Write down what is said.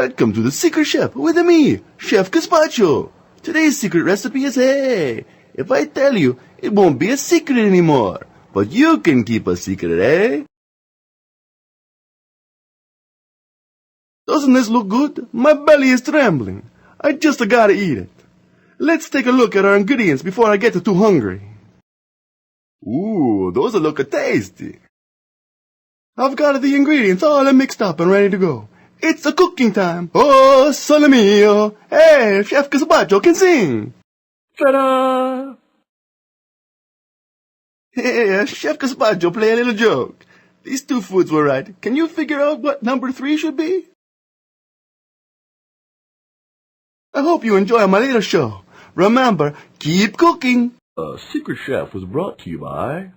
Welcome to the Secret Chef with me, Chef Gazpacho. Today's secret recipe is hay. If I tell you, it won't be a secret anymore. But you can keep a secret, eh? Doesn't this look good? My belly is trembling. I just gotta eat it. Let's take a look at our ingredients before I get too hungry. Ooh, those look tasty. I've got the ingredients all mixed up and ready to go. It's a cooking time. Oh, sole mio. Hey, Chef Gazpacho can sing. Ta-da! Hey, Chef Gazpacho, play a little joke. These two foods were right. Can you figure out what number 3 should be? I hope you enjoy my little show. Remember, keep cooking. Secret Chef was brought to you by